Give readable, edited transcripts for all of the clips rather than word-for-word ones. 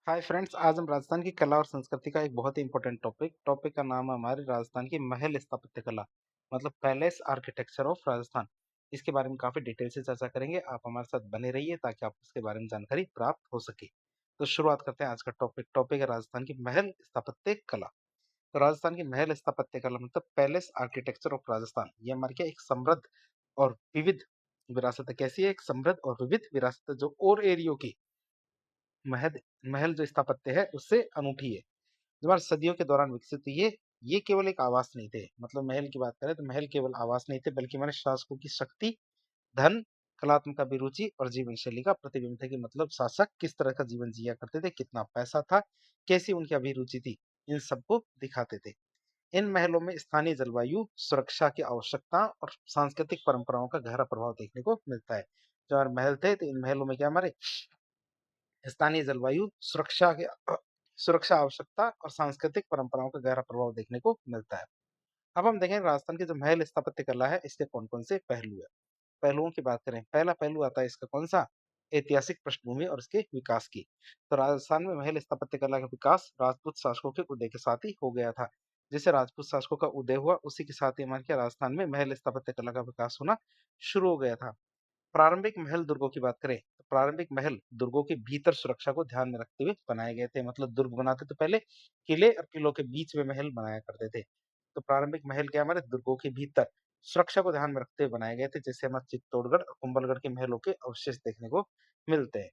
Hi friends, आज हम राजस्थान की कला और संस्कृति का एक बहुत ही इंपॉर्टेंट टॉपिक का नाम है हमारे राजस्थान की महल स्थापत्य कला। मतलब पैलेस आर्किटेक्चर ऑफ राजस्थान। इसके बारे में काफी डिटेल से चर्चा करेंगे। आप हमारे साथ बने रहिए ताकि आपको इसके बारे में जानकारी प्राप्त हो सके। तो शुरुआत करते हैं आज का टॉपिक है राजस्थान की महल स्थापत्य कला। तो राजस्थान की महल स्थापत्य कला मतलब पैलेस आर्किटेक्चर ऑफ राजस्थान, ये हमारे क्या एक समृद्ध और विविध विरासत है। कैसी है? एक समृद्ध और विविध विरासत है जो और एरियो की महल महल जो स्थापत्य है उससे अनूठी है। जो हमारे सदियों के दौरान विकसित हुई है। ये केवल एक आवास नहीं थे। मतलब महल की बात करें तो महल केवल आवास नहीं थे, बल्कि हमारे शासकों की शक्ति, धन, कलात्मक अभिरुचि और जीवन शैली का प्रतिबिंब थे। कि मतलब शासक किस तरह का जीवन जिया करते थे, कितना पैसा था, कैसी उनकी अभिरुचि थी, इन सबको दिखाते थे। इन महलों में स्थानीय जलवायु, सुरक्षा की आवश्यकता और सांस्कृतिक परंपराओं का गहरा प्रभाव देखने को मिलता है। जो हमारे महल थे तो इन महलों में क्या हमारे स्थानीय जलवायु, सुरक्षा आवश्यकता और सांस्कृतिक परंपराओं का गहरा प्रभाव देखने को मिलता है। अब हम देखें राजस्थान की जो महल स्थापत्य कला है इसके कौन कौन से पहलू है। पहलुओं की बात करें, पहला पहलू आता है इसका कौन सा? ऐतिहासिक पृष्ठभूमि और इसके विकास की। तो राजस्थान में महल स्थापत्य कला का विकास राजपूत शासकों के उदय के साथ ही हो गया था। जैसे राजपूत शासकों का उदय हुआ उसी के साथ ही हमारे क्या राजस्थान में महल स्थापत्य कला का विकास होना शुरू हो गया था। प्रारंभिक महल दुर्गों की बात करें तो प्रारंभिक महल दुर्गों के भीतर सुरक्षा को ध्यान में रखते हुए बनाए गए थे। मतलब दुर्ग बनाते तो पहले किले और किलों के बीच में महल बनाया करते थे। तो प्रारंभिक महल क्या हमारे दुर्गों के भीतर सुरक्षा को ध्यान में रखते हुए बनाए गए थे। जैसे हमारे चित्तौड़गढ़ और कुंभलगढ़ के महलों के अवशेष देखने को मिलते हैं।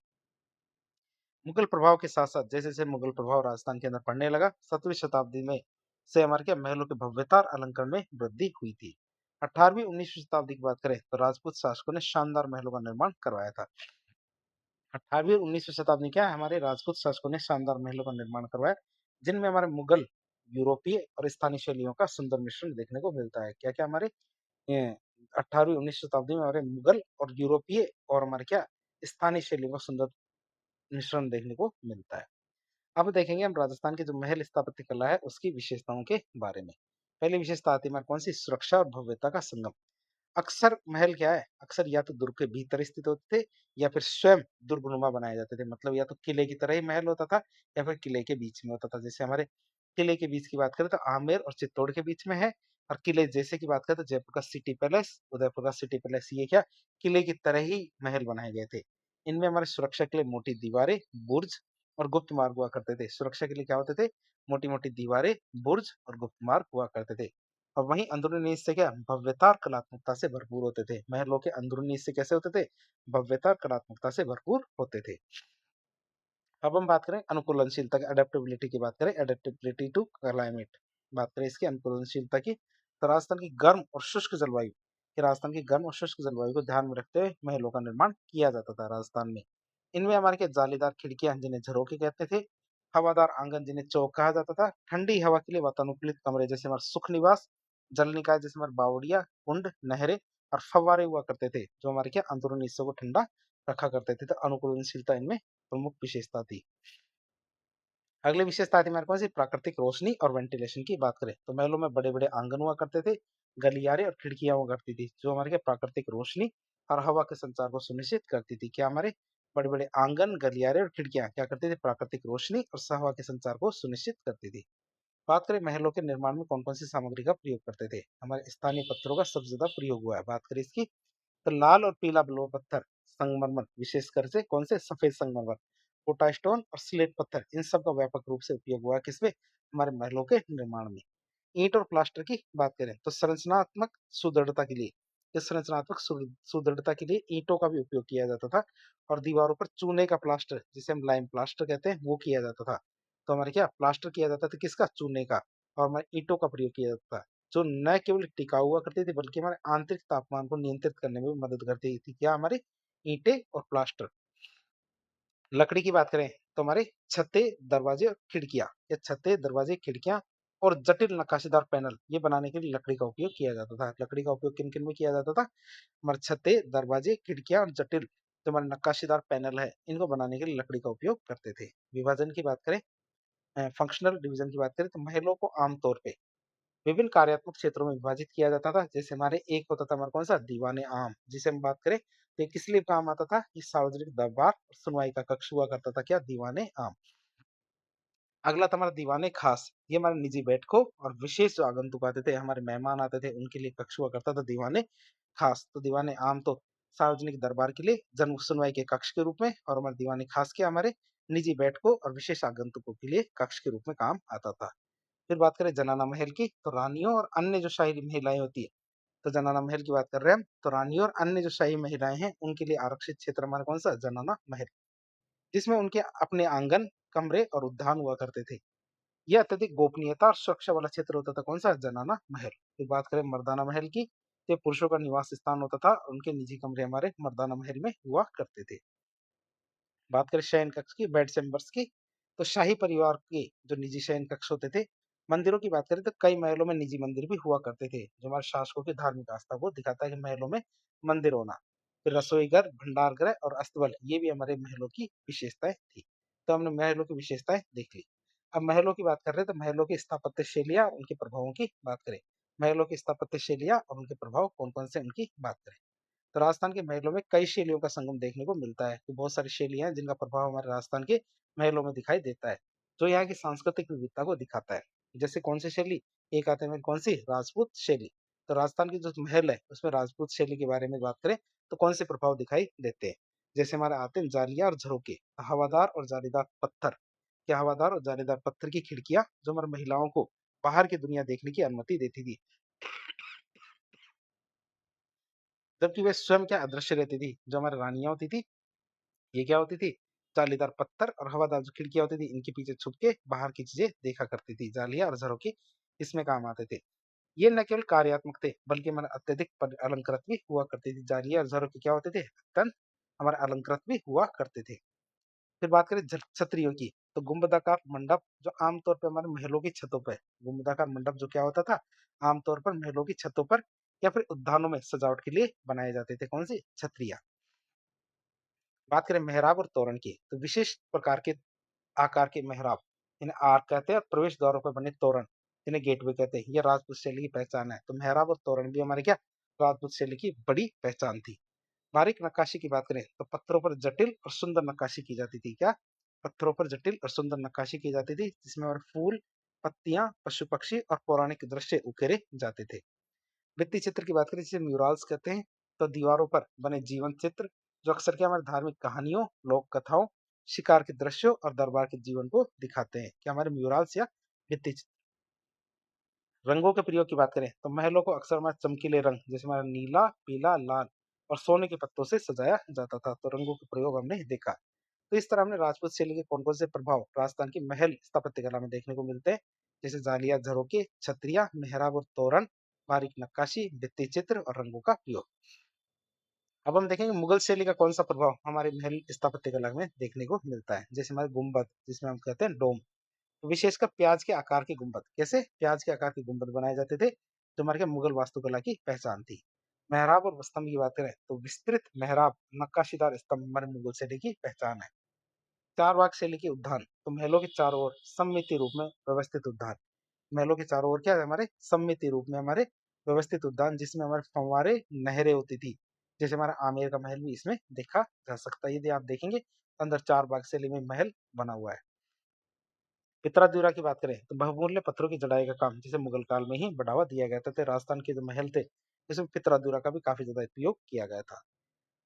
मुगल प्रभाव के साथ साथ जैसे जैसे मुगल प्रभाव राजस्थान के अंदर पड़ने लगा, 7वीं शताब्दी में से हमारे क्या महलों के भव्यता और अलंकरण में वृद्धि हुई थी। 18वीं 19वीं शताब्दी की बात करें तो राजपूत शासकों ने शानदार महलों का निर्माण करवाया था। 18वीं और 19वीं शताब्दी क्या है, हमारे राजपूत शासकों ने शानदार महलों का निर्माण करवाया, जिनमें हमारे मुगल, यूरोपीय और स्थानीय शैलियों का सुंदर मिश्रण देखने को मिलता है। क्या क्या हमारे 18वीं 19वीं शताब्दी में हमारे मुगल और यूरोपीय और हमारे क्या स्थानीय शैलियों का सुंदर मिश्रण देखने को मिलता है। अब देखेंगे हम राजस्थान की जो महल स्थापत्य कला है उसकी विशेषताओं के बारे में। पहली विशेषता आती है हमारे कौन सी? सुरक्षा और भव्यता का संगम। अक्सर महल क्या है, अक्सर या तो दुर्ग के भीतर स्थित होते थे या फिर स्वयं दुर्गनुमा बनाए जाते थे। मतलब या तो किले की तरह ही महल होता था या फिर किले के बीच में होता था। जैसे हमारे किले के बीच की बात करें तो आमेर और चित्तौड़ के बीच में है। और किले जैसे की बात करें तो जयपुर का सिटी पैलेस, उदयपुर का सिटी पैलेस, ये क्या किले की तरह ही महल बनाए गए थे। इनमें हमारे सुरक्षा के लिए मोटी दीवारें, बुर्ज और गुप्त मार्ग हुआ करते थे। सुरक्षा के लिए क्या होते थे? मोटी मोटी दीवारें, बुर्ज और गुप्त मार्ग हुआ करते थे। और वहीं अंदरूनी हिस्से क्या भव्यता और कलात्मकता से भरपूर होते थे। महलों के अंदरूनी हिस्से कैसे होते थे? भव्यता और कलात्मकता से भरपूर होते थे। अब हम बात करें अनुकूलनशीलता की, अडेप्टेबिलिटी की बात करें, अडेप्टेबिलिटी टू क्लाइमेट, बात करें इसकी अनुकूलनशीलता की। तो राजस्थान की गर्म और शुष्क जलवायु, राजस्थान की गर्म और शुष्क जलवायु को ध्यान में रखते हुए महलों का निर्माण किया जाता था राजस्थान में। इनमें हमारे के जालीदार खिड़कियां जिन्हें झरोखे कहते थे, हवादार आंगन जिन्हें चौक कहा जाता था, ठंडी हवा के लिए वातानुकूलित कमरे जैसे हमारे सुख निवास, जल निकाय जैसे हमारे बावड़िया, कुंड, नहरें और फव्वारे हुआ करते थे, जो हमारे क्या अंदरूनी हिस्सों को ठंडा रखा करते थे। तो अनुकूलनशीलता इनमें प्रमुख विशेषता थी। अगली विशेषता थी हमारे पास ये प्राकृतिक रोशनी और वेंटिलेशन की बात करें तो महलों में बड़े बड़े आंगन हुआ करते थे, गलियारे और खिड़कियां हुआ करती थी, जो हमारे क्या प्राकृतिक रोशनी और हवा के संचार को सुनिश्चित करती थी। क्या हमारे बड़े बड़े आंगन, गलियारे और खिड़कियां क्या करती थी? प्राकृतिक रोशनी और हवा के संचार को सुनिश्चित करती थी। बात करें महलों के निर्माण में कौन कौन सी सामग्री का प्रयोग करते थे। हमारे स्थानीय पत्थरों का सबसे ज्यादा प्रयोग हुआ है। बात करें इसकी तो लाल और पीला बिल्व पत्थर, संगमरमर, विशेषकर से कौन से? सफेद संगमरमर, पोटा स्टोन और स्लेट पत्थर, इन सब का व्यापक रूप से उपयोग हुआ है किसमें? हमारे महलों के निर्माण में। ईंट और प्लास्टर की बात करें तो संरचनात्मक सुदृढ़ता के लिए, इस संरचनात्मक सुदृढ़ता के लिए ईंटों का भी उपयोग किया जाता था। और दीवारों पर चूने का प्लास्टर, जिसे हम लाइम प्लास्टर कहते हैं, वो किया जाता था। तो हमारे क्या प्लास्टर किया जाता था किसका? चूने का। और हमारे ईंटों का प्रयोग किया जाता था, जो न केवल टिकाऊ हुआ करती थी बल्कि हमारे आंतरिक तापमान को नियंत्रित करने में भी मदद करती थी। क्या हमारे ईंटें और प्लास्टर। लकड़ी की बात करें तो हमारे छत्ते, दरवाजे और खिड़कियां, ये छत्ते, दरवाजे, खिड़कियां और जटिल नक्काशीदार पैनल, ये बनाने के लिए लकड़ी का उपयोग किया जाता था। लकड़ी का उपयोग किन किन में किया जाता था? हमारे छत्ते, दरवाजे, खिड़कियां और जटिल जो हमारे नक्काशीदार पैनल है, इनको बनाने के लिए लकड़ी का उपयोग करते थे। विभाजन की बात करें, फंक्शनल डिवीजन की बात करें तो महलों को आमतौर पे विभिन्न कार्यात्मक क्षेत्रों में विभाजित किया जाता था। जैसे हमारे एक होता था हमारा कौन सा? दीवाने आम, जिसे हम बात करें तो ये किस लिए काम आता था? ये सार्वजनिक दरबार और सुनवाई का कक्ष हुआ करता था। क्या? दीवाने आम। अगला था हमारा दीवाने खास। ये हमारे निजी बैठकों और विशेष जो आगंतुक आते थे, हमारे मेहमान आते थे, उनके लिए कक्ष हुआ करता था दीवाने खास। तो दीवाने आम तो सार्वजनिक दरबार के लिए जन सुनवाई के कक्ष के रूप में, और हमारे दीवाने खास के हमारे निजी बैठकों और विशेष आगंतुकों के लिए कक्ष के रूप में काम आता था। फिर बात करें जनाना महल की, तो रानियों और अन्य जो शाही महिलाएं होती है, तो जनाना महल की बात कर रहे हैं हम, तो रानियों और अन्य जो शाही महिलाएं हैं उनके लिए आरक्षित क्षेत्र हमारा कौन सा, जनाना महल, जिसमें उनके अपने आंगन, कमरे और उद्यान हुआ करते थे। यह अत्यधिक गोपनीयता और सुरक्षा वाला क्षेत्र होता था, कौन सा, जनाना महल। फिर बात करें मर्दाना महल की, तो ये पुरुषों का निवास स्थान होता था, उनके निजी कमरे हमारे मर्दाना महल में हुआ करते थे। बात करें शयन कक्ष की, बेड चैम्बर्स की, तो शाही परिवार के जो निजी शयन कक्ष होते थे। मंदिरों की बात करें तो कई महलों में निजी मंदिर भी हुआ करते थे, जो हमारे शासकों की धार्मिक आस्था को दिखाता है कि महलों में मंदिर होना। फिर रसोई घर, भंडार गृह और अस्तबल, ये भी हमारे महलों की विशेषताएं थी। तो हमने महलों की विशेषताएं देख ली। अब महलों की बात कर रहे हैं, तो महलों की स्थापत्य शैलियां और उनके प्रभावों की बात करें। महलों की स्थापत्य शैलियां और उनके प्रभाव कौन कौन से, उनकी बात करें। तो राजस्थान के महलों में कई शैलियों का संगम देखने को मिलता है, तो बहुत सारी शैलियां हैं जिनका प्रभाव हमारे राजस्थान के महलों में दिखाई देता है, जो यहाँ की सांस्कृतिक विविधता को दिखाता है। जैसे कौन सी शैली, एक आते हैं कौन सी, राजपूत शैली। तो राजस्थान की जो महल है उसमें राजपूत शैली के बारे में बात करें तो कौन से प्रभाव दिखाई देते हैं। जैसे हमारे आते हैं जालियां और झरोके, हवादार और जालीदार पत्थर। क्या हवादार और जालीदार पत्थर की खिड़कियां जो हमारी महिलाओं को बाहर की दुनिया देखने की अनुमति देती थी, जबकि वे स्वयं क्या अदृश्य रहती थी। जो हमारी रानियां होती थी, ये क्या होती थी, जालीदार पत्थर और हवादार जो खिड़कियां होती थी, इनके पीछे छुप के बाहर की चीजें देखा करती थी। जालियां और झरोखे इसमें काम आते थे। ये न केवल कार्यात्मक थे बल्कि हमारे अत्यधिक अलंकृत भी हुआ करते थे। जालियां और झरोखे क्या होते थे, अत्यंत हमारे अलंकृत भी हुआ करते थे। फिर बात करें छतरियों की, तो गुंबदाकार मंडप जो आमतौर पर हमारे महलों की छतों पर, गुंबदाकार मंडप जो क्या होता था, आमतौर पर महलों की छतों पर या फिर उद्यानों में सजावट के लिए बनाए जाते थे, कौन सी, छतरियां। बात करें मेहराब और तोरण की, तो विशेष प्रकार के आकार के मेहराब, इन्हें आर्क कहते हैं, और प्रवेश द्वारों पर बने तोरण, इन्हें गेटवे कहते हैं। ये राजपूत शैली की पहचान है। तो मेहराब और तोरण भी हमारे क्या, राजपूत शैली की बड़ी पहचान थी। बारीक नक्काशी की बात करें तो पत्थरों पर जटिल और सुंदर नक्काशी की जाती थी। क्या, पत्थरों पर जटिल और सुंदर नक्काशी की जाती थी, जिसमें हमारे फूल, पत्तियां, पशु पक्षी और पौराणिक दृश्य उकेरे जाते थे। भित्ति चित्र की बात करें जिसे म्यूराल्स कहते हैं, तो दीवारों पर बने जीवन चित्र जो अक्सर क्या, हमारे धार्मिक कहानियों, लोक कथाओं, शिकार के दृश्यों और दरबार के जीवन को दिखाते हैं। क्या, हमारे म्यूराल्स या भित्ति चित्र। रंगों के प्रयोग की बात करें तो महलों को अक्सर हमारे चमकीले रंग, जैसे हमारा नीला, पीला, लाल और सोने के पत्तों से सजाया जाता था। तो रंगों के प्रयोग हमने देखा। तो इस तरह हमने राजपूत शैली के कौन कौन से प्रभाव राजस्थान की महल स्थापत्य कला में देखने को मिलते हैं, जैसे जालिया, झरोके, छतरिया, मेहराब और तोरण, बारीक नक्काशी, भित्ति चित्र और रंगों का प्रयोग। अब हम देखेंगे मुगल शैली का कौन सा प्रभाव हमारे महल स्थापत्य कला में देखने को मिलता है। जैसे हमारे गुम्बद, जिसमें हम कहते हैं डोम, तो विशेषकर प्याज के आकार के गुंबद। कैसे, प्याज के आकार के गुंबद बनाए जाते थे, जो हमारे मुगल वास्तुकला की पहचान थी। मेहराब और स्तंभ की बात करें तो विस्तृत मेहराब, नक्काशीदार स्तंभ हमारे मुगल शैली की पहचान है। चार बाग शैली के उद्यान, तो महलों के चारों ओर सममिति रूप में व्यवस्थित उद्यान। महलों के चारों ओर क्या है, हमारे सममिति रूप में हमारे व्यवस्थित उद्यान, जिसमें हमारे फव्वारे, नहरें होती थी। जैसे हमारा आमेर का महल भी इसमें देखा जा सकता है। यदि आप देखेंगे तो अंदर चार बाग शैली में महल बना हुआ है। पितरादुरा की बात करें तो बहुमूल्य पत्थरों की जड़ाई का काम जिसे मुगल काल में ही बढ़ावा दिया गया था। राजस्थान के जो महल थे इसमें पितरादुरा का भी काफी ज्यादा उपयोग किया गया था।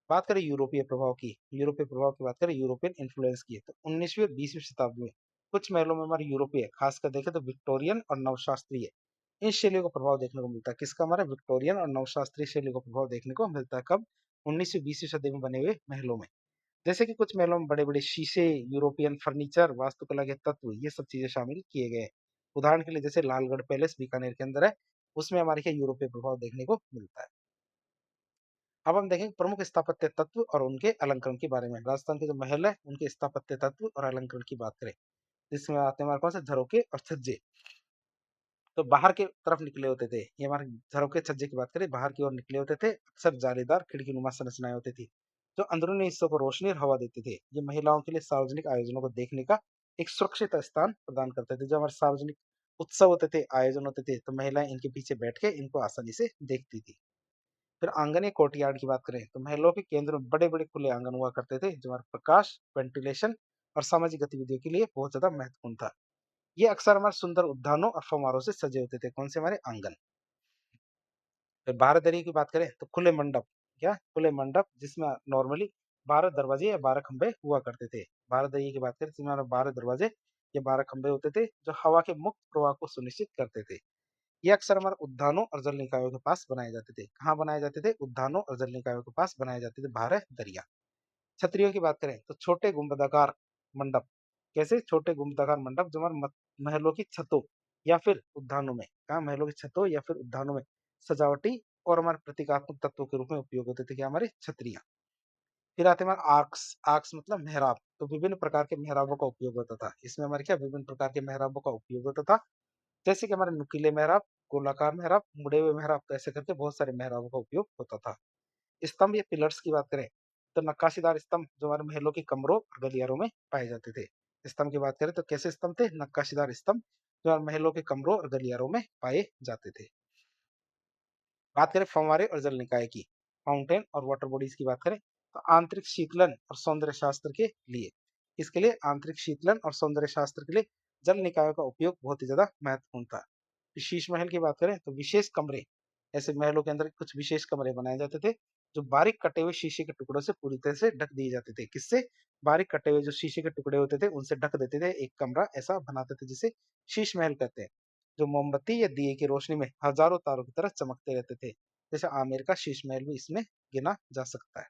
बात करें यूरोपीय प्रभाव की, यूरोपीय प्रभाव की बात करें, यूरोपियन इन्फ्लुएंस की, तो 19वीं और 20वीं शताब्दी में कुछ महलों में हमारे यूरोपीय, खासकर देखें तो विक्टोरियन और नवशास्त्रीय, इन शैलियों का प्रभाव देखने को मिलता है। किसका, हमारे विक्टोरियन और नवशास्त्रीय शैली का प्रभाव देखने को मिलता है। कब, 19वीं 20वीं सदी में बने हुए महलों में। जैसे कि कुछ महलों में बड़े बड़े शीशे, यूरोपियन फर्नीचर, वास्तुकला के तत्व, ये सब चीजें शामिल किए गए हैं। उदाहरण के लिए जैसे लालगढ़ पैलेस बीकानेर के अंदर है, उसमें हमारे क्या यूरोपीय प्रभाव देखने को मिलता है। अब हम देखेंगे प्रमुख स्थापत्य तत्व और उनके अलंकरण के बारे में। राजस्थान के जो महल है उनके स्थापत्य तत्व और अलंकरण की बात करें, जिसमें आते हैं हमारे कौन से, झरोके और छज्जे। तो बाहर की तरफ निकले होते थे, ये हमारे झरोके छज्जे की बात करें, बाहर की ओर निकले होते थे, अक्सर जालीदार खिड़की नुमा संरचनाएं होती थी, जो अंदरूनी हिस्सों को रोशनी और हवा देते थे। ये महिलाओं के लिए सार्वजनिक आयोजनों को देखने का एक सुरक्षित स्थान प्रदान करते थे। जो हमारे सार्वजनिक उत्सव होते थे, आयोजन होते थे, तो महिलाएं इनके पीछे बैठ के इनको आसानी से देखती थी। फिर आंगन या कोर्टयार्ड की बात करें तो महलों के केंद्र में बड़े बड़े खुले आंगन हुआ करते थे, जो हमारे प्रकाश, वेंटिलेशन और सामाजिक गतिविधियों के लिए बहुत ज्यादा महत्वपूर्ण था। ये अक्सर हमारे सुंदर उद्यानों और फव्वारों से सजे होते थे। कौन से? हमारे आंगन। फिर बारहदरी की बात करें तो खुले मंडप। क्या? खुले मंडप जिसमें नॉर्मली 12 दरवाजे या 12 खंभे हुआ करते थे। बारहदरी की बात करें तो इसमें 12 दरवाजे या 12 खंभे होते थे जो हवा के मुक्त प्रवाह को सुनिश्चित करते थे। ये अक्सर हमारे उद्यानों और जल निकायों के पास बनाए जाते थे। कहाँ बनाए जाते थे? उद्यानों और जल निकायों के पास बनाए जाते थे, बारहदरियां। छतरियों की बात करें तो छोटे गुंबदाकार मंडप। कैसे? छोटे गुंबदाकार मंडप जो हमारे महलों की छतों या फिर उद्यानों में, कहा? महलों की छतों या फिर उद्यानों में सजावटी और हमारे प्रतीकात्मक तत्वों के रूप में उपयोग होते थे। क्या? हमारे छतरियां। फिर आते हैं हमारे आर्क्स। आर्क्स मतलब मेहराब। तो विभिन्न प्रकार के मेहराबों का उपयोग होता था। इसमें हमारे क्या? विभिन्न प्रकार के मेहराबों का उपयोग होता था। जैसे कि हमारे नुकीले मेहराब, गोलाकार मेहराब, मुड़े हुए मेहराब, तो ऐसे करके बहुत सारे मेहराबों का उपयोग होता था। स्तंभ या पिलर्स की बात करें तो नक्काशीदार स्तंभ जो हमारे महलों के कमरों और गलियारों में पाए जाते थे। स्तंभ की बात करें तो कैसे स्तंभ थे? नक्काशीदार स्तंभ जो हमारे महलों के कमरों और गलियारों में पाए जाते थे। बात करें फव्वारे और जल निकाय की, फाउंटेन और वाटर बॉडीज की बात करें तो आंतरिक शीतलन और सौंदर्य शास्त्र के लिए, इसके लिए आंतरिक शीतलन और सौंदर्य शास्त्र के लिए जल निकायों का उपयोग बहुत ही ज्यादा महत्वपूर्ण था। शीश महल की बात करें तो विशेष कमरे, ऐसे महलों के अंदर कुछ विशेष कमरे बनाए जाते थे जो बारीक कटे हुए शीशे के टुकड़ों से पूरी तरह से ढक दिए जाते थे। किससे? बारीक कटे हुए जो शीशे के टुकड़े होते थे उनसे ढक देते थे। एक कमरा ऐसा बनाते थे जिसे शीश महल कहते हैं, जो मोमबत्ती या दिए की रोशनी में हजारों तारों की तरह चमकते रहते थे। जैसे आमेर का शीश महल भी इसमें गिना जा सकता है।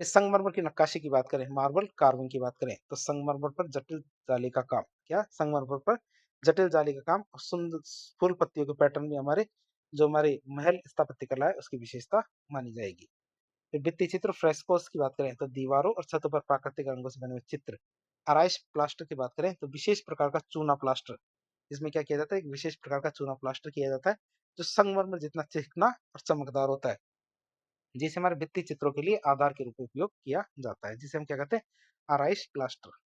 इस संगमरमर की नक्काशी की बात करें, मार्बल कार्विंग की बात करें तो संगमरमर पर जटिल जाली का काम। क्या? संगमरमर पर जटिल जाली का काम और सुंदर फूल पत्तियों के पैटर्न भी हमारे जो हमारे महल स्थापत्य कला है उसकी विशेषता मानी जाएगी। फिर भित्ति चित्र फ्रेस्कोस की बात करें तो दीवारों और छतों पर प्राकृतिक रंगों से बने हुए चित्र। आराइश प्लास्टर की बात करें तो विशेष प्रकार का चूना प्लास्टर, इसमें क्या किया जाता है? एक विशेष प्रकार का चूना प्लास्टर किया जाता है जो संगमरमर जितना चिकना और चमकदार होता है, जिसे हमारे भित्ति चित्रों के लिए आधार के रूप में उपयोग किया जाता है, जिसे हम क्या कहते हैं? आराइश प्लास्टर।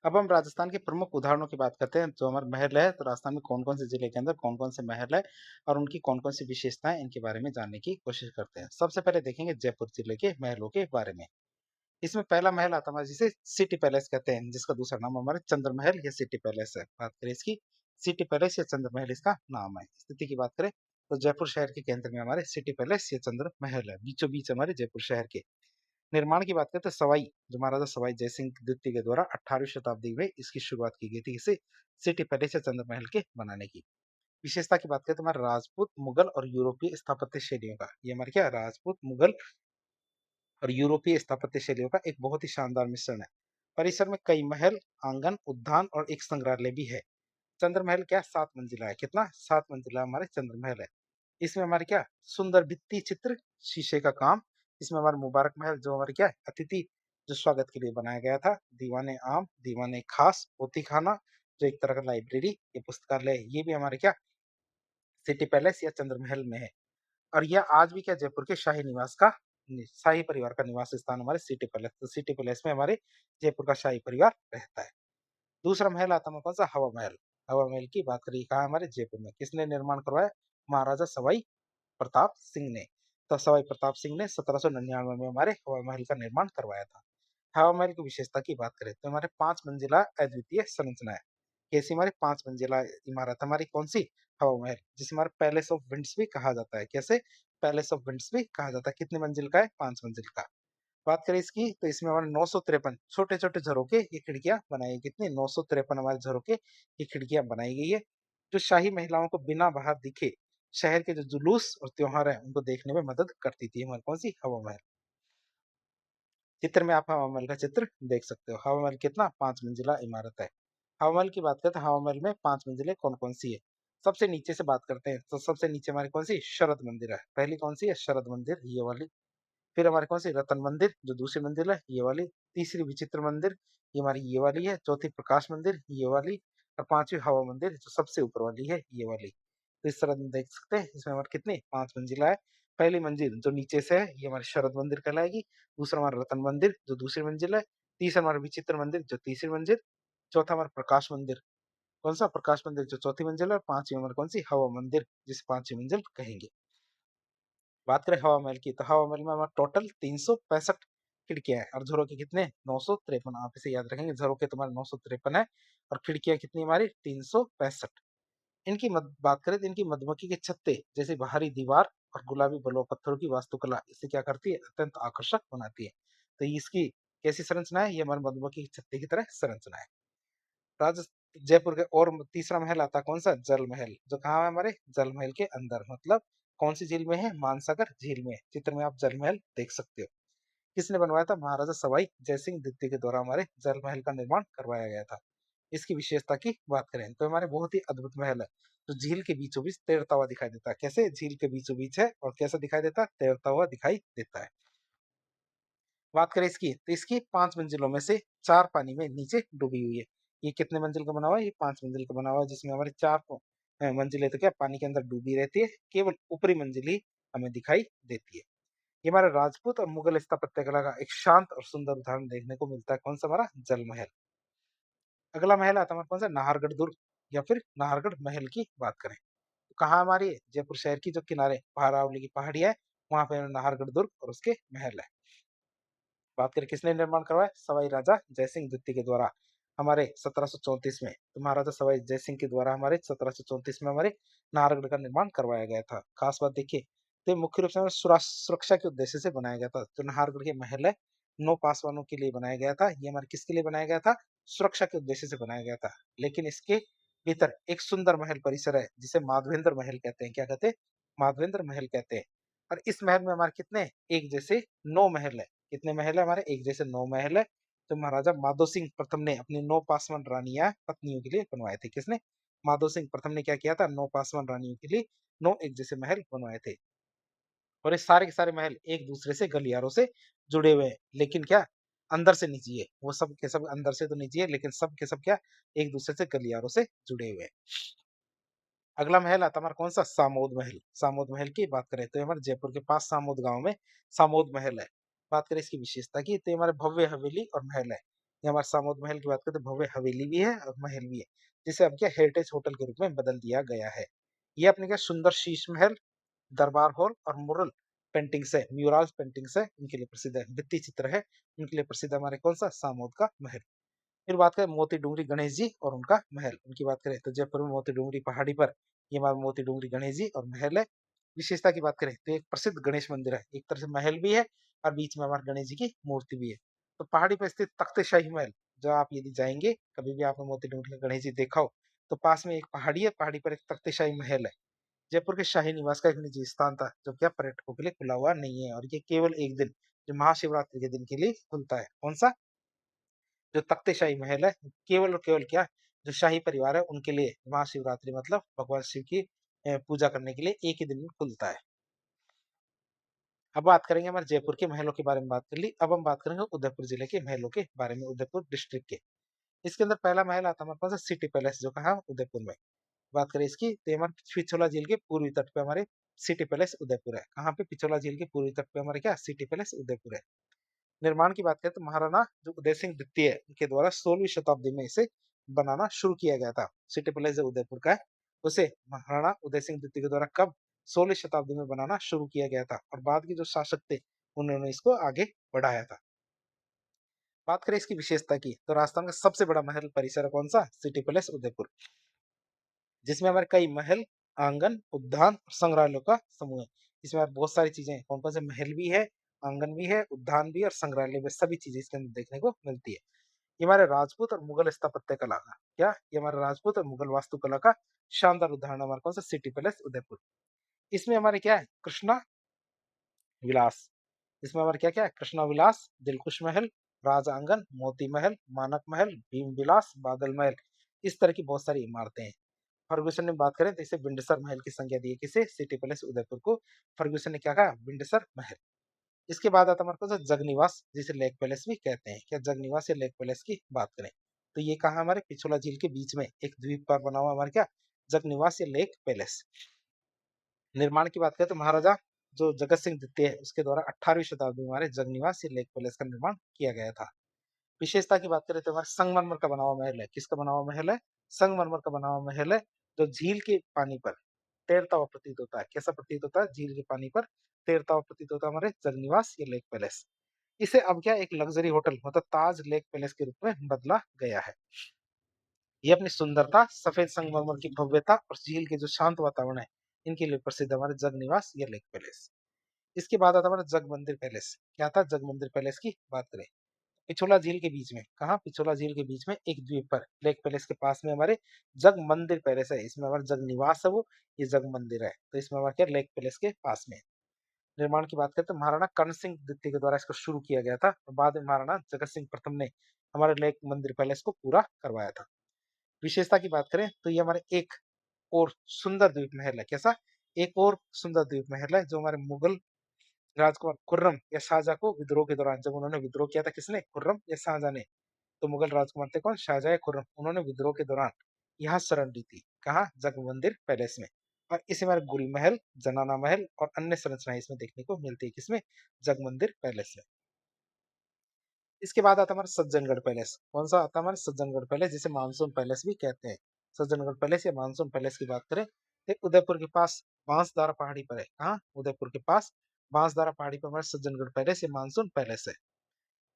अब हम राजस्थान के प्रमुख उदाहरणों की बात करते हैं। जो हमारे महल है तो राजस्थान में कौन कौन से जिले के अंदर कौन कौन से महल है और उनकी कौन कौन सी विशेषताएं, इनके बारे में जानने की कोशिश करते हैं। सबसे पहले देखेंगे जयपुर जिले के महलों के बारे में। इसमें पहला महल आता है जिसे सिटी पैलेस कहते हैं, जिसका दूसरा नाम हमारे चंद्र महल या सिटी पैलेस है। बात करें इसकी, सिटी पैलेस या चंद्र महल इसका नाम है। स्थिति की बात करें तो जयपुर शहर के केंद्र में हमारे सिटी पैलेस या चंद्र महल है, बीचों बीच हमारे जयपुर शहर के। निर्माण की बात करें तो सवाई जो महाराजा सवाई जयसिंह द्वितीय के द्वारा 18वीं शताब्दी में इसकी शुरुआत की गई थी, इसे सिटी पैलेस या चंद्र महल के बनाने की। विशेषता की बात करें तो हमारे राजपूत, मुगल और यूरोपीय स्थापत्य शैलियों का, ये हमारे क्या? राजपूत, मुगल और यूरोपीय स्थापत्य शैलियों का एक बहुत ही शानदार मिश्रण है। परिसर में कई महल, आंगन, उद्यान और एक संग्रहालय भी है। चंद्र महल क्या? 7 मंजिला है। कितना? 7 मंजिला हमारे चंद्र महल है। इसमें हमारे क्या? सुंदर भित्ति चित्र, शीशे का काम। इसमें हमारे मुबारक महल जो हमारे क्या? अतिथि जो स्वागत के लिए बनाया गया था। दीवाने आम, दीवाने खास, पोथी खाना जो एक तरह का लाइब्रेरी, ये पुस्तकालय, ये भी हमारे क्या? सिटी पैलेस या चंद्र महल में है। और यह आज भी क्या? जयपुर के शाही निवास का, शाही परिवार का निवास स्थान हमारे सिटी पैलेस। तो सिटी पैलेस में हमारे जयपुर का शाही परिवार रहता है। दूसरा महल आता है कौन सा? हवा महल। हवा महल की बात करिए कहाँ? हमारे जयपुर में। किसने निर्माण करवाया? महाराजा सवाई प्रताप सिंह ने। तो सवाई प्रताप सिंह ने 1799 में हमारे हवा महल का निर्माण करवाया था। हवा महल की विशेषता की बात करें तो हमारे 5 मंजिला अद्वितीय संरचना है। कैसी? हमारी 5 मंजिला इमारत हमारी कौन सी? हवा महल, जिसे हमारा पैलेस ऑफ विंड्स भी कहा जाता है। कैसे? पैलेस ऑफ विंड्स भी कहा जाता है। कितने मंजिल का है? 5 मंजिल का। बात करें इसकी तो इसमें हमारे 953 छोटे छोटे झरोके ये खिड़कियां बनाई गई। कितनी? 953 हमारे झरोके ये खिड़कियां बनाई गई है, जो शाही महिलाओं को बिना बाहर दिखे शहर के जो जुलूस और त्योहार है उनको देखने में मदद करती थी। हमारे कौन सी? हवा महल। चित्र में आप हवा महल का चित्र देख सकते हो। हवा महल कितना? 5 मंजिला इमारत है। हवा महल की बात करते हैं, हवा महल में 5 मंजिलें कौन कौन सी है? सबसे नीचे से बात करते हैं तो सबसे नीचे हमारी कौन सी? शरद मंदिर है। पहली कौन सी है? शरद मंदिर, ये वाली। फिर हमारे कौन सी? रतन मंदिर जो दूसरी मंजिल है, ये वाली। तीसरी विचित्र मंदिर, ये हमारी ये वाली है। चौथी प्रकाश मंदिर, ये वाली। और पांचवी हवा मंदिर जो सबसे ऊपर वाली है, ये वाली। तो इस तरह हम देख सकते हैं इसमें हमारे कितने? 5 मंजिला है। पहली मंजिल जो नीचे से है ये हमारी शरद मंदिर कहलाएगी। दूसरा हमारा रतन मंदिर जो दूसरी मंजिल है। तीसरा हमारा विचित्र मंदिर जो तीसरी मंजिल। चौथा हमारा प्रकाश मंदिर, कौन सा? प्रकाश मंदिर जो चौथी मंजिल है। और पांचवी हमारी कौन सी? हवा मंदिर, जिस पांचवी मंजिल कहेंगे। बात करें हवा महल की तो हवा महल में हमारा टोटल 365 खिड़कियां हैं और झरोके कितने 953। आप इसे याद रखेंगे, झरोके तुम्हारे 953 है और खिड़कियां कितनी हमारी 365। इनकी बात करें तो इनकी मधुमक्खी के छत्ते जैसे बाहरी दीवार और गुलाबी बलुआ पत्थरों की वास्तुकला इसे क्या करती है, अत्यंत आकर्षक बनाती है। तो इसकी कैसी संरचना है, ये हमारे मधुमक्खी के छत्ते की तरह संरचना है। जयपुर के और तीसरा महल आता है कौन सा, जल महल, जो कहाँ है हमारे जल महल के अंदर, मतलब कौन सी झील में है, मानसागर झील में। चित्र में आप जल महल देख सकते हो। किसने बनवाया था, महाराजा सवाई जयसिंह द्वितीय के द्वारा हमारे जल महल का निर्माण करवाया गया था। इसकी विशेषता की बात करें तो हमारे बहुत ही अद्भुत महल है, जो झील के बीचों बीच तैरता हुआ दिखाई देता है। कैसे, झील के बीचों बीच है और कैसा दिखाई देता है, तैरता हुआ दिखाई देता है। बात करें इसकी तो इसकी 5 मंजिलों में से 4 पानी में नीचे डूबी हुई है। ये कितने मंजिल का बना हुआ है, ये 5 मंजिल का बना हुआ है, जिसमें हमारे 4 मंजिलें तो क्या पानी के अंदर डूबी रहती है, केवल ऊपरी मंजिल ही हमें दिखाई देती है। ये हमारा राजपूत और मुगल स्थापत्य कला का एक शांत और सुंदर उदाहरण देखने को मिलता है। कौन सा, हमारा जल महल। अगला महल आता है हमारा कौन सा, नाहरगढ़ दुर्ग या फिर नाहरगढ़ महल की बात करें तो कहाँ हमारी जयपुर शहर की जो किनारे महारावली की पहाड़ी है, वहां पे नाहरगढ़ दुर्ग और उसके महल है। बात करें किसने निर्माण करवाया, सवाई राजा जयसिंह द्वितीय के द्वारा हमारे 1734 में। तो महाराजा सवाई जयसिंह के द्वारा हमारे 1734 में हमारे नाहरगढ़ का निर्माण करवाया गया था। खास बात देखिए तो मुख्य रूप से हमें सुरक्षा के उद्देश्य से बनाया गया था। जो नाहरगढ़ के महल है, 9 पासवानों के लिए बनाया गया था। ये हमारे किसके लिए बनाया गया था, सुरक्षा के उद्देश्य से बनाया गया था। लेकिन इसके भीतर एक सुंदर महल परिसर है जिसे माधवेंद्र महल कहते हैं। क्या कहते हैं, माधवेंद्र महल कहते हैं। और इस महल में हमारे कितने, एक जैसे 9 महल है। कितने महल है हमारे, एक जैसे 9 महल है। तो महाराजा माधो सिंह प्रथम ने अपनी 9 पासवान रानियां पत्नियों के लिए बनवाए थे। किसने, माधो सिंह प्रथम ने क्या किया था, 9 पासवान रानियों के लिए 9 एक जैसे महल बनवाए थे। और ये सारे के सारे महल एक दूसरे से गलियारों से जुड़े हुए हैं, लेकिन क्या अंदर से नहीं है, वो सब के सब अंदर से तो नहीं है, लेकिन सब के सब क्या एक दूसरे से गलियारों से जुड़े हुए हैं। अगला महल आता है हमारा कौन सा, सामोद महल। सामोद महल की बात करें तो हमारे जयपुर के पास सामोद गांव में सामोद महल है। बात करें इसकी विशेषता की तो हमारे भव्य हवेली और महल है। ये हमारे सामोद महल की बात करें तो भव्य हवेली भी है और महल भी है, जिसे अब क्या हेरिटेज होटल के रूप में बदल दिया गया है। ये अपने क्या सुंदर शीश महल, दरबार हॉल और मुरल पेंटिंग्स है, म्यूरल्स पेंटिंग्स है, उनके लिए प्रसिद्ध है। भित्ति चित्र है, उनके लिए प्रसिद्ध हमारे कौन सा, सामोद का महल। फिर बात करें मोती डूंगरी गणेश जी और उनका महल, उनकी बात करें तो जयपुर में मोती डूंगरी पहाड़ी पर ये हमारा मोती डूंगरी गणेश जी और महल है। विशेषता की बात करें तो एक प्रसिद्ध गणेश मंदिर है, एक तरह से महल भी है और बीच में हमारे गणेश जी की मूर्ति भी है। तो पहाड़ी पर स्थित तख्त शाही महल, जो आप यदि जाएंगे कभी भी आपने मोती डूंगरी का गणेश जी देखा हो, तो पास में एक पहाड़ी है, पहाड़ी पर एक तख्त शाही महल है। जयपुर के शाही निवास का एक निजी स्थान था, जो क्या पर्यटकों के लिए खुला हुआ नहीं है, और ये केवल एक दिन, जो महाशिवरात्रि के दिन के लिए खुलता है। कौन सा, जो तख्त शाही महल है, केवल और केवल क्या, जो शाही परिवार है उनके लिए महाशिवरात्रि मतलब भगवान शिव की पूजा करने के लिए एक ही दिन में खुलता है। अब बात करेंगे हमारे जयपुर के महलों के बारे में, बात कर ली। अब हम बात करेंगे उदयपुर जिले के महलों के बारे में, उदयपुर डिस्ट्रिक्ट के। इसके अंदर पहला महल आता है हमारे पास सिटी पैलेस, जो कहा उदयपुर में। बात करें इसकी तो हमारे पिछोला झील के पूर्वी तट पे हमारे सिटी पैलेस उदयपुर है। कहाँ पे, पिछोला झील के पूर्वी तट पे हमारे क्या सिटी पैलेस उदयपुर है। निर्माण की बात करें तो महाराणा जो उदय सिंह द्वितीय के द्वारा 16वीं शताब्दी में इसे बनाना शुरू किया गया था। सिटी पैलेस जो उदयपुर का है, उसे महाराणा उदय सिंह द्वितीय के द्वारा कब, 16वीं शताब्दी में बनाना शुरू किया गया था, और बाद के जो शासक थे उन्होंने इसको आगे बढ़ाया था। बात करें इसकी विशेषता की तो राजस्थान का सबसे बड़ा महल परिसर है कौन सा, सिटी पैलेस उदयपुर, जिसमें हमारे कई महल, आंगन, उद्यान और संग्रहालयों का समूह है। इसमें बहुत सारी चीजें हैं, कौन कौन से महल भी है, आंगन भी है, उद्यान भी और संग्रहालय भी, सभी चीजें इसके अंदर देखने को मिलती है। ये हमारे राजपूत और मुगल स्थापत्य कला का क्या, ये हमारे राजपूत और मुगल वास्तुकला का शानदार उदाहरण हमारे कौन सा, सिटी पैलेस उदयपुर। इसमें हमारे क्या है, कृष्णा विलास, इसमें हमारे क्या क्या है, कृष्णा विलास, दिलकुश महल, राज आंगन, मोती महल, मानक महल, भीम विलास, बादल महल, इस तरह की बहुत सारी इमारतें हैं। फर्गुसन ने बात करें तो इसे बिंडसर महल की संज्ञा दी है, किसे, सिटी पैलेस उदयपुर को फर्गुसन ने क्या कहा, बिंडसर महल। इसके बाद आता हमारे पास जगनिवास, जिसे लेक पैलेस भी कहते हैं। क्या जगनिवास या लेक पैलेस की बात करें तो ये कहा, हमारे पिछोला झील के बीच में एक द्वीप पर बना हुआ हमारे क्या, जगनिवास या लेक पैलेस। निर्माण की बात करें तो महाराजा जो जगत सिंह द्वितीय है उसके द्वारा 18वीं शताब्दी में हमारे जगनिवास या लेक पैलेस का निर्माण किया गया था। विशेषता की बात करें तो हमारे संगमरमर का बना हुआ महल है। किसका बना हुआ महल है, संगमरमर का बना हुआ महल है, जो झील के पानी पर तैरता हुआ प्रतीत होता है। कैसा प्रतीत होता है, झील के पानी पर तैरता हुआ प्रतीत होता है हमारे जगनिवास या लेक पैलेस। इसे अब क्या एक लग्जरी होटल मतलब ताज लेक पैलेस के रूप में बदला गया है। ये अपनी सुंदरता, सफेद संगमरमर की भव्यता और झील के जो शांत वातावरण है, इनके लिए प्रसिद्ध है हमारे जग निवास या लेक पैलेस। इसके बाद आता है हमारा जग मंदिर पैलेस। क्या था जग मंदिर पैलेस की बात करें? पिछोला झील के बीच में, कहाँ पिछोला झील के बीच में एक द्वीप पर लेक पैलेस के पास में हमारे जग मंदिर पैलेस है। इसमें हमारा जग निवास है वो, ये जग मंदिर है। तो इसमें हमारा क्या लेक पैलेस के पास में है। निर्माण की बात करें तो महाराणा कर्ण सिंह द्वितीय के द्वारा इसको शुरू किया गया था और बाद में महाराणा जगत सिंह प्रथम ने हमारे लेक मंदिर पैलेस को पूरा करवाया था। विशेषता की बात करें तो ये हमारे एक और सुंदर द्वीप महल है। कैसा? एक और सुंदर द्वीप महल है जो हमारे मुगल राजकुमार खुर्रम या शाहजहां को विद्रोह के दौरान, जब उन्होंने विद्रोह किया था, किसने? खुर्रम या शाहजहां ने? तो मुगल राजकुमार थे कौन? शाहजहां या खुर्रम। उन्होंने विद्रोह के दौरान यहाँ शरण ली थी। कहाँ? जगमंदिर पैलेस में। और इसी में गुल महल, जनाना महल और अन्य संरचनाएं इसमें देखने को मिलती है। किसमें? जगमंदिर पैलेस में। इसके बाद आता है हमारा सज्जनगढ़ पैलेस। कौन सा आता है हमारा? सज्जनगढ़ पैलेस, जिसे मानसून पैलेस भी कहते हैं। सज्जनगढ़ पैलेस या मानसून पैलेस की बात करें तो उदयपुर के पास बांसदारा पहाड़ी पर है। कहाँ? उदयपुर के पास बांसदारा पहाड़ी पर हमारा सज्जनगढ़ पैलेस या मानसून पैलेस है।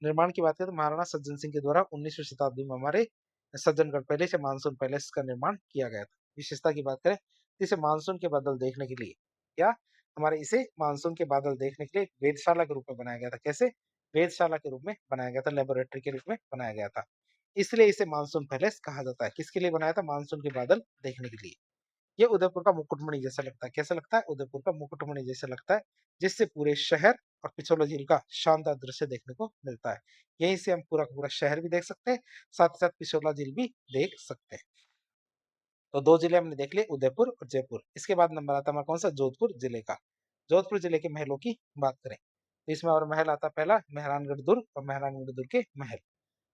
निर्माण की बात करें तो महाराणा सज्जन सिंह के द्वारा 19वीं शताब्दी में हमारे सज्जनगढ़ पैलेस या मानसून पैलेस का निर्माण किया गया था। विशेषता की बात करें तो इसे मानसून के बादल देखने के लिए, क्या हमारे इसे मानसून के बादल देखने के लिए एक वेधशाला के रूप में बनाया गया था। कैसे? वेधशाला के रूप में बनाया गया था, लेबोरेटरी के रूप में बनाया गया था। इसलिए इसे मानसून पैलेस कहा जाता है। किसके लिए बनाया था? मानसून के बादल देखने के लिए। ये उदयपुर का मुकुटमणि जैसा लगता है। कैसा लगता है? उदयपुर का मुकुटमणि जैसा लगता है, जिससे पूरे शहर और पिछोला झील का शानदार दृश्य देखने को मिलता है। यहीं से हम पूरा का पूरा शहर भी देख सकते हैं, साथ ही साथ पिछोला झील भी देख सकते हैं। तो दो जिले हमने देख लिए, उदयपुर और जयपुर। इसके बाद नंबर आता है हमारा कौन सा? जोधपुर जिले का। जोधपुर जिले के महलों की बात करें तो इसमें और महल आता है पहला मेहरानगढ़ दुर्ग और मेहरानगढ़ दुर्ग के महल।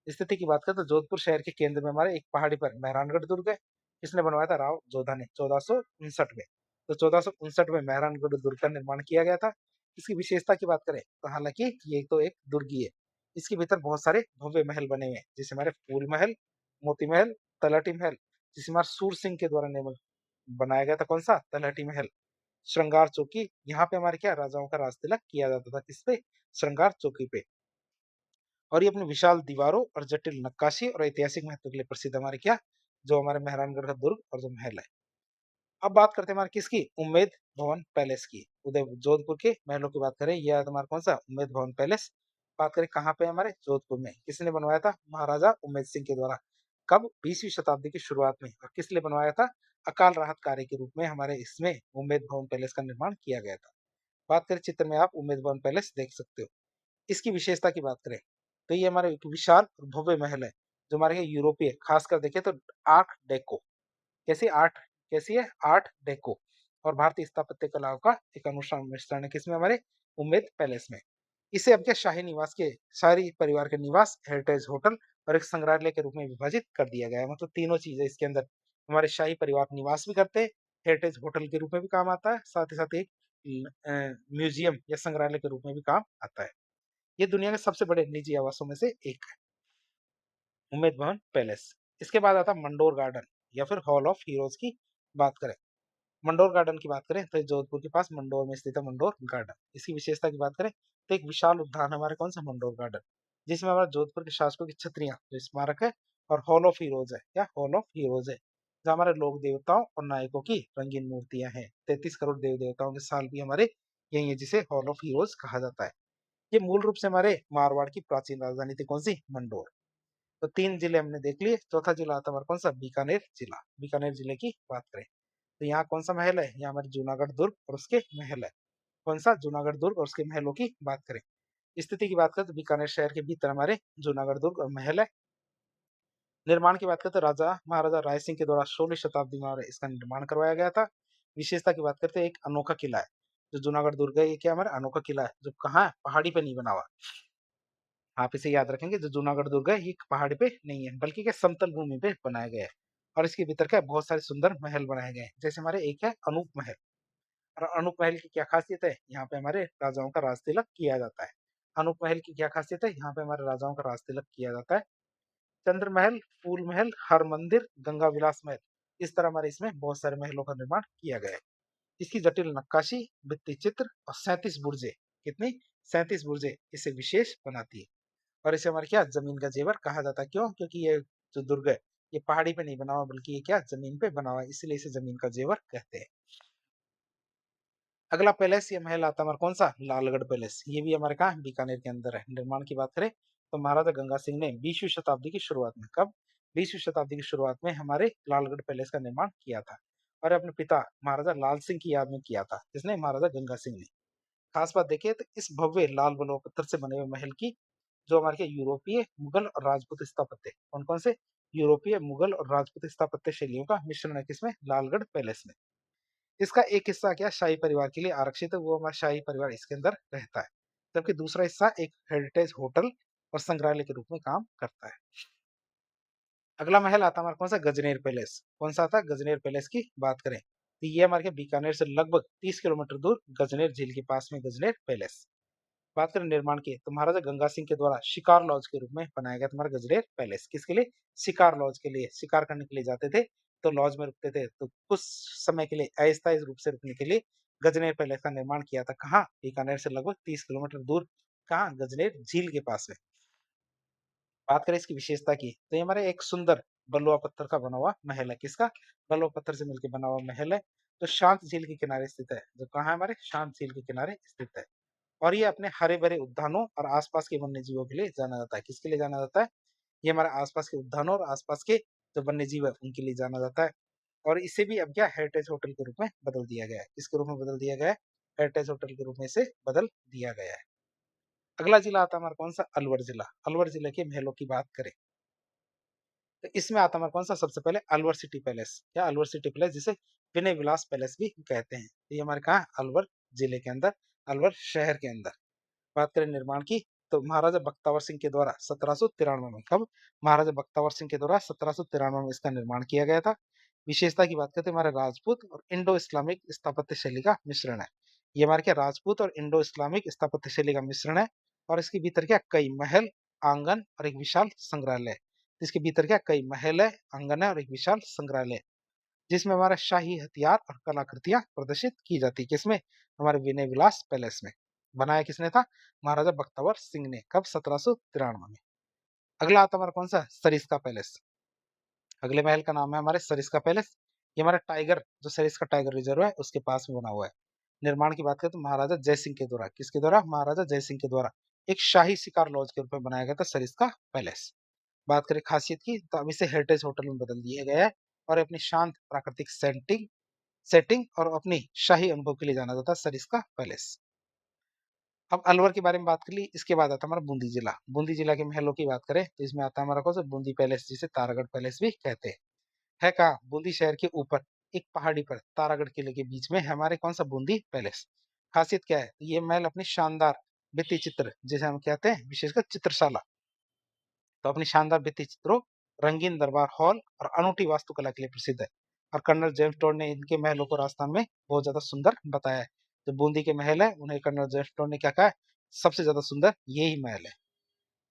स्थिति की बात करें तो जोधपुर शहर के केंद्र में हमारे एक पहाड़ी पर मेहरानगढ़ दुर्ग है। किसने बनवाया था? राव जोधा ने 1459 में। तो 1459 में मेहरानगढ़ दुर्ग का निर्माण किया गया था। इसकी विशेषता की बात करें तो हालांकि ये तो एक दुर्ग ही है, इसके भीतर बहुत सारे भव्य महल बने हुए हैं, जैसे हमारे फूल महल, मोती महल, तलहटी महल, जिसे हमारे सूर सिंह के द्वारा निर्माण बनाया गया था। कौन सा? तलहटी महल। श्रृंगार चौकी, यहाँ पे हमारे क्या राजाओं का राज तिलक किया जाता था। किस पे? श्रृंगार चौकी पे। और ये अपनी विशाल दीवारों और जटिल नक्काशी और ऐतिहासिक महत्व के लिए प्रसिद्ध हमारे क्या? जो हमारे मेहरानगढ़ का दुर्ग और जो महल है। अब बात करते हैं हमारे किसकी? उम्मेद भवन पैलेस की। उदय जोधपुर के महलों की बात करें, यह हमारा कौन सा? उम्मेद भवन पैलेस। बात करें कहाँ पे? हमारे जोधपुर में। किसने बनवाया था? महाराजा उम्मेद सिंह के द्वारा। कब? 20वीं शताब्दी की शुरुआत में। और किस लिए बनवाया था? अकाल राहत कार्य के रूप में हमारे इसमें उम्मेद भवन पैलेस का निर्माण किया गया था। बात करें चित्र में, आप उम्मेद भवन पैलेस देख सकते हो। इसकी विशेषता की बात करें तो ये हमारा एक विशाल और भव्य महल है, जो हमारे यहाँ यूरोपीय, खासकर देखें तो आर्ट डेको। कैसी आर्ट? कैसी है? Art deco. और भारतीय स्थापत्य कलाओं का एक अनुष्ठान मिश्रण है। किसमें? हमारे उम्मेद पैलेस में। इसे अब क्या शाही निवास के, शाही परिवार के निवास, हेरिटेज होटल और एक संग्रहालय के रूप में विभाजित कर दिया गया है। मतलब तीनों चीजें इसके अंदर हमारे शाही परिवार निवास भी करते हैं, हेरिटेज होटल के रूप में भी काम आता है, साथ ही साथ एक म्यूजियम या संग्रहालय के रूप में भी काम आता है। ये दुनिया के सबसे बड़े निजी आवासों में से एक है, उम्मेद भवन पैलेस। इसके बाद आता है मंडोर गार्डन या फिर हॉल ऑफ हीरोज की बात करें। मंडोर गार्डन की बात करें तो जोधपुर के पास मंडोर में स्थित है मंडोर गार्डन। इसकी विशेषता की बात करें तो एक विशाल उद्यान हमारे कौन सा? मंडोर गार्डन, जिसमें हमारे जोधपुर के शासकों की छत्रियां जो स्मारक है और हॉल ऑफ हीरोज है। क्या? हॉल ऑफ हीरोज है, जहाँ हमारे लोक देवताओं और नायकों की रंगीन मूर्तियां हैं। 33 करोड़ देव देवताओं के साल भी हमारे यही है, जिसे हॉल ऑफ हीरोज कहा जाता है। ये मूल रूप से हमारे मारवाड़ की प्राचीन राजधानी थी। कौन सी? मंडोर। तो तीन जिले हमने देख लिए। चौथा जिला आता है हमारा कौन सा? बीकानेर जिला। बीकानेर जिले की बात करें तो यहाँ कौन सा महल है? यहाँ हमारे जूनागढ़ दुर्ग और उसके महल है। कौन सा? जूनागढ़ दुर्ग और उसके महलों की बात करें। स्थिति की बात करें तो बीकानेर शहर के भीतर हमारे जूनागढ़ दुर्ग और महल है। निर्माण की बात करें तो राजा महाराजा राय सिंह के द्वारा 16वीं शताब्दी में इसका निर्माण करवाया गया था। विशेषता की बात करते हैं, एक अनोखा किला है जो जूनागढ़ दुर्ग है। ये क्या हमारा अनोखा किला है, जो कहाँ है? पहाड़ी पे नहीं बना हुआ। आप इसे याद रखेंगे, जो जूनागढ़ दुर्ग है ये पहाड़ी पे नहीं है, बल्कि क्या समतल भूमि पे बनाया गया है। और इसके भीतर क्या बहुत सारे सुंदर महल बनाए गए हैं। जैसे हमारे एक है अनूप महल। और अनूप महल की क्या खासियत है? यहाँ पे हमारे राजाओं का राज तिलक किया जाता है। अनूप महल की क्या खासियत है? यहाँ पे हमारे राजाओं का राज तिलक किया जाता है। चंद्र महल, फूल महल, हर मंदिर, गंगा विलास महल, इस तरह हमारे इसमें बहुत सारे महलों का निर्माण किया गया है। इसकी जटिल नक्काशी, भित्ति चित्र और 37 बुर्जे कितनी 37 बुर्जें इसे विशेष बनाती है। और इसे हमारे क्या जमीन का जेवर कहा जाता है। क्यों? क्योंकि ये जो दुर्ग है ये पहाड़ी पे नहीं बना हुआ बल्कि ये क्या जमीन पे बना हुआ है, इसलिए इसे जमीन का जेवर कहते हैं। अगला पैलेस या महल आता है हमारा कौन सा? लालगढ़ पैलेस। ये भी हमारे कहाँ बीकानेर के अंदर है। निर्माण की बात करें तो महाराजा गंगा सिंह ने 20वीं शताब्दी की शुरुआत में, कब? 20वीं शताब्दी की शुरुआत में हमारे लालगढ़ पैलेस का निर्माण किया था और अपने पिता महाराजा लाल सिंह की याद में किया था। किसने? महाराजा गंगा सिंह ने। खास बात देखिए तो इस भव्य लाल बलुआ पत्थर से बने हुए महल की जो हमारे यूरोपीय, मुगल और राजपूत स्थापत्य, कौन कौन से? यूरोपीय, मुगल और राजपूत स्थापत्य शैलियों का मिश्रण है। किसमें? लालगढ़ पैलेस में। इसका एक हिस्सा क्या शाही परिवार के लिए आरक्षित है, वो हमारा शाही परिवार इसके अंदर रहता है, जबकि दूसरा हिस्सा एक हेरिटेज होटल और संग्रहालय के रूप में काम करता है। अगला महल आता है हमारा कौन सा? गजनेर पैलेस। कौन सा आता है? गजनेर पैलेस की बात करें तो ये हमारे बीकानेर से लगभग 30 किलोमीटर दूर गजनेर झील के पास में गजनेर पैलेस। बात करें निर्माण की तो महाराजा गंगा सिंह के द्वारा शिकार लॉज के रूप में बनाया गया तुम्हारा गजरेर पैलेस। किसके लिए? शिकार लॉज के लिए। शिकार करने के लिए जाते थे तो लॉज में रुकते थे, तो कुछ समय के लिए अस्थायी रूप से रुकने के लिए गजनेर पैलेस का निर्माण किया था। कहाँ? बीकानेर से लगभग 30 किलोमीटर दूर। कहाँ? गजनेर झील के पास है। बात करें इसकी विशेषता की तो ये हमारे एक सुंदर बलुआ पत्थर का बना हुआ महल है। किसका? बलुआ पत्थर से मिलकर बना हुआ महल है जो शांत झील के किनारे स्थित है। जो कहाँ है? हमारे शांत झील के किनारे स्थित है। और ये अपने हरे भरे उद्यानों और आसपास के वन्य जीवों के लिए जाना जाता है। किसके लिए जाना जाता है? ये हमारे आसपास के उद्यानों और आसपास के जो वन्य जीव है उनके लिए जाना जाता है। और इसे भी अब क्या हेरिटेज होटल के रूप में बदल दिया गया है। किसके रूप में बदल दिया गया है? हेरिटेज होटल के रूप में इसे बदल दिया गया है। अगला जिला आता है हमारा कौन सा? अलवर जिला। अलवर जिले के महलों की बात करें तो इसमें आता है हमारा कौन सा? सबसे पहले अलवर सिटी पैलेस। क्या? अलवर सिटी पैलेस, जिसे विनय विलास पैलेस भी कहते हैं। तो ये हमारे कहाँ? अलवर जिले के अंदर, अलवर शहर के अंदर। बात करें निर्माण की तो महाराजा बख्तावर सिंह के द्वारा 1793 में, कब? महाराजा बख्तावर सिंह के द्वारा 1793 में इसका निर्माण किया गया था। विशेषता की बात करते हैं हमारे राजपूत और इंडो इस्लामिक स्थापत्य शैली का मिश्रण है। ये हमारे क्या राजपूत और इंडो इस्लामिक स्थापत्य शैली का मिश्रण है। और इसके भीतर क्या कई महल, आंगन और एक विशाल संग्रहालय है। इसके भीतर क्या कई महल है, आंगन है और एक विशाल संग्रहालय है, जिसमें हमारा शाही हथियार और कलाकृतियां प्रदर्शित की जाती है। किसमें? हमारे विनय विलास पैलेस में। बनाया किसने था? महाराजा बख्तावर सिंह ने। कब? 1793 में। अगला आता हमारा कौन सा? सरिस्का पैलेस। अगले महल का नाम है हमारे सरिस्का पैलेस। ये हमारा टाइगर, जो सरिस्का टाइगर रिजर्व है उसके पास में बना हुआ है। निर्माण की बात करें तो महाराजा जय सिंह के द्वारा, किसके द्वारा? महाराजा जय सिंह के द्वारा एक शाही शिकार लॉज के रूप में बनाया गया था सरिस्का पैलेस। बात करें खासियत की तो अब इसे हेरिटेज होटल में बदल दिया गया है और अपनी शांत प्राकृतिक सेटिंग सेटिंग और अपनी शाही अनुभव के लिए जाना जाता है सरिस्का पैलेस। अब अलवर के बारे में बात कर ली, इसके बाद आता है हमारा बूंदी जिला। बूंदी जिला के महलों की बात करें तो इसमें आता है हमारा कौन सा? बूंदी पैलेस, जिसे तारागढ़ पैलेस भी कहते हैं। है कहाँ? बूंदी शहर के ऊपर एक पहाड़ी पर तारागढ़ किले के बीच में है हमारे कौन सा? बूंदी पैलेस। खासियत क्या है? ये महल अपने शानदार भित्ति चित्र, जिसे हम कहते हैं विशेषकर चित्रशाला, तो अपनी शानदार भित्ति चित्रों, रंगीन दरबार हॉल और अनूठी वास्तुकला के लिए प्रसिद्ध है। और कर्नल जेम्स टोड ने इनके महलों को राजस्थान में बहुत ज्यादा सुंदर बताया है। जो बूंदी के महल है उन्हें कर्नल जेम्स टोड ने क्या कहा है? सबसे ज्यादा सुंदर यही महल है।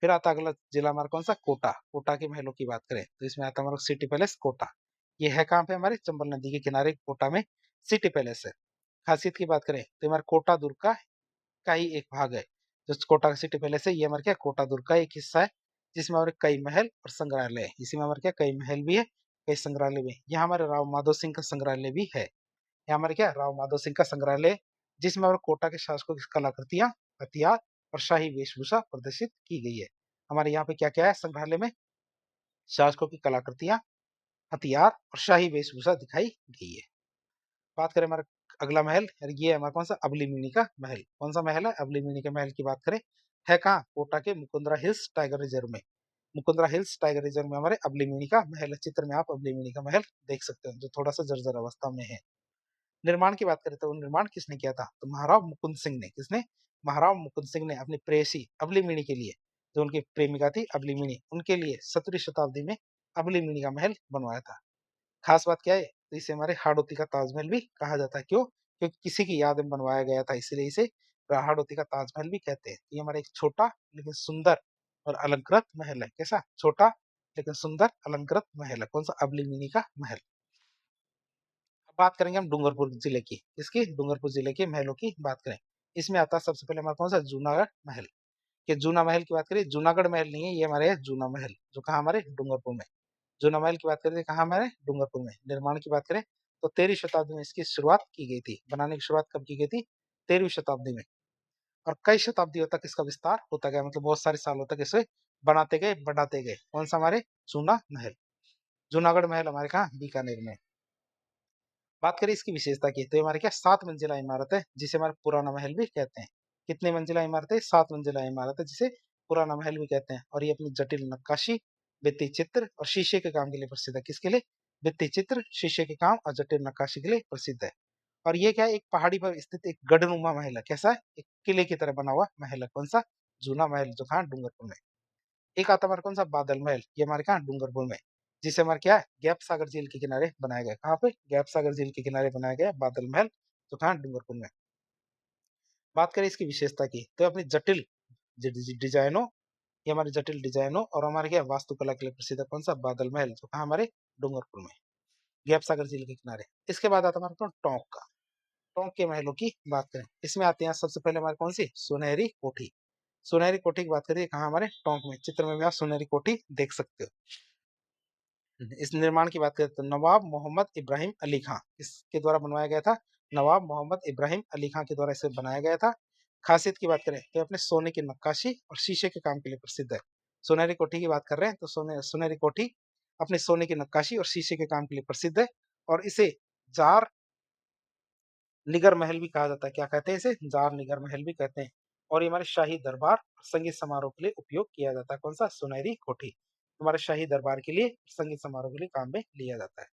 फिर आता अगला जिला हमारा कौन सा? कोटा। कोटा के महलों की बात करें तो इसमें आता हमारा सिटी पैलेस कोटा। ये है कहाँ पे? हमारे चंबल नदी के किनारे कोटा में सिटी पैलेस है। खासियत की बात करें तो हमारे कोटा दुर्ग का ही एक भाग है। जो कोटा सिटी पैलेस है ये हमारे क्या कोटा दुर्ग का एक हिस्सा है, जिसमें हमारे कई महल और संग्रहालय है। इसी में हमारे क्या कई महल भी है, कई संग्रहालय भी है। यहाँ हमारे राव माधो सिंह का संग्रहालय भी है। यहाँ हमारे क्या राव माधो सिंह का संग्रहालय है, जिसमें हमारे कोटा के शासकों की कलाकृतियां, हथियार और शाही वेशभूषा प्रदर्शित की गई है। हमारे यहाँ पे क्या क्या है संग्रहालय में? शासकों की कलाकृतियां, हथियार और शाही वेशभूषा दिखाई गई है। बात करें हमारा अगला महल, ये हमारा कौन सा? अबलीमिनी का महल। कौन सा महल है? अबलीमिनी के महल की बात करें, है कहाँ? कोटा के मुकुंदरा हिल्स टाइगर रिजर्व में। मुकुंदरा हिल्स टाइगर रिजर्व में हमारे अबलीमिनी का महल है। चित्र में आप अबलीमिनी का महल देख सकते हैं, जो थोड़ा सा जर्जर अवस्था में है। निर्माण की बात करें तो निर्माण किसने किया था? तो महाराव मुकुंद सिंह ने। किसने? महाराव मुकुंद सिंह ने अपनी प्रेयसी अबलीमिनी के लिए, जो उनकी प्रेमिका थी अबलीमिनी, उनके लिए 17वीं शताब्दी में अबलीमिनी का महल बनवाया था। खास बात क्या है? तो इसे हमारे हाड़ौती का ताजमहल भी कहा जाता है। क्यों? क्योंकि किसी की याद में बनवाया गया था, इसलिए इसे हाड़ौती का ताजमहल भी कहते हैं। ये हमारा एक छोटा लेकिन सुंदर और अलंकृत महल है। कैसा? छोटा लेकिन सुंदर अलंकृत महल है। कौन सा? अबलीमिनी का महल। अब बात करेंगे हम डूंगरपुर जिले की। इसकी डूंगरपुर जिले के महलों की बात करें इसमें आता है सबसे पहले हमारा कौन सा जूनागढ़ महल। कि जूना महल की बात करें, जूनागढ़ महल नहीं है, ये हमारे है जूना महल, जो कहाँ हमारे डूंगरपुर में। जूना महल की बात करें कहाँ हमारे डूंगरपुर में। निर्माण की बात करें तो 13वीं शताब्दी में इसकी शुरुआत की गई थी। बनाने की शुरुआत कब की गई थी? 13वीं शताब्दी में। और कई शताब्दियों तक इसका विस्तार होता गया, मतलब बहुत सारे सालों तक इसे बनाते गए, बढ़ाते गए। कौन सा? हमारे जूना महल। जूनागढ़ महल हमारे कहाँ? बीकानेर में। बात करें इसकी विशेषता की, तो ये हमारे क्या 7 मंजिला इमारत है, जिसे हमारे पुराना महल भी कहते हैं। कितनी मंजिला इमारत है? 7 मंजिला इमारत है, जिसे पुराना महल भी कहते हैं। और ये अपनी जटिल नक्काशी, भित्ति चित्र और शीशे के काम के लिए प्रसिद्ध है। किसके लिए? भित्ति चित्र, शीशे के काम और जटिल नक्काशी के लिए प्रसिद्ध है। और ये क्या है? एक पहाड़ी पर स्थित एक गढ़नुमा महल है। कैसा है? एक किले की तरह बना हुआ महल है। कौन सा? जूना महल, जो कहाँ? डूंगरपुर में। एक आता है हमारा कौन सा? बादल महल। ये हमारे कहाँ? डूंगरपुर में। जिसे हमारे क्या है? गैप सागर झील के किनारे बनाया गया। कहाँ पे? गैप सागर झील के किनारे बनाया गया बादल महल, जो कहाँ? डूंगरपुर में। बात करें इसकी विशेषता की, तो अपनी जटिल डिजाइनों, ये हमारे जटिल डिजाइनों और हमारे क्या वास्तुकला के लिए प्रसिद्ध है। कौन सा? बादल महल, जो कहाँ? हमारे डूंगरपुर में, गैप सागर झील के किनारे। इसके बाद आता है हमारे टोंक का। टोंक के महलों की बात करें, इसमें आते हैं सबसे पहले हमारे कौन सी? सुनहरी कोठी। सुनहरी कोठी की बात करिए कहाँ? हमारे टोंक में। चित्र में भी आप सुनहरी कोठी देख सकते हो। इस निर्माण की बात करें तो नवाब मोहम्मद इब्राहिम अली खां इसके द्वारा बनवाया गया था। नवाब मोहम्मद इब्राहिम अली खां के द्वारा इसे बनाया गया था। खासियत की बात करें तो अपने सोने की नक्काशी और शीशे के काम के लिए प्रसिद्ध है। सुनहरी कोठी की बात कर रहे हैं तो सुनहरी कोठी अपने सोने की नक्काशी और शीशे के काम के लिए प्रसिद्ध है। और इसे जार निगर महल भी कहा जाता है। क्या कहते हैं इसे? जार निगर महल भी कहते हैं। और ये हमारे शाही दरबार और संगीत समारोह के लिए उपयोग किया जाता है। कौन सा? सुनहरी कोठी हमारे शाही दरबार के लिए, संगीत समारोह के लिए काम में लिया जाता है।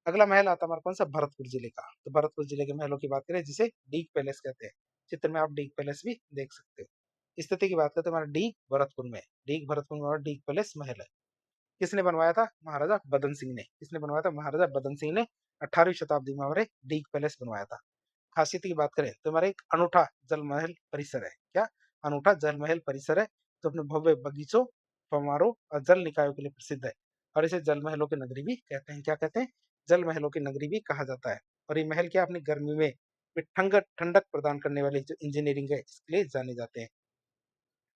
अगला महल आता है हमारा कौन सा? भरतपुर जिले का। तो भरतपुर जिले के महलों की बात करें, जिसे डीग पैलेस कहते हैं। चित्र में आप डीग पैलेस भी देख सकते हो। स्थिति की बात करते हैं हमारा डीग भरतपुर में। डीग भरतपुर में हमारा डीग पैलेस महल है। किसने बनवाया था? महाराजा बदन सिंह ने। किसने बनवाया था? महाराजा बदन सिंह ने 18वीं शताब्दी में हमारे डीग पैलेस बनवाया था। खासियत की बात करें तो हमारा एक अनूठा जल महल परिसर है। क्या? अनूठा जल महल परिसर है, तो अपने भव्य बगीचों, फव्वारों और जल निकायों के लिए प्रसिद्ध है। और इसे जल महलों की नगरी भी कहते हैं। क्या कहते हैं? जल महलों की नगरी भी कहा जाता है। और ये महल क्या अपनी गर्मी में ठंडक ठंडक प्रदान करने वाली जो इंजीनियरिंग है, इसके लिए जाने जाते हैं।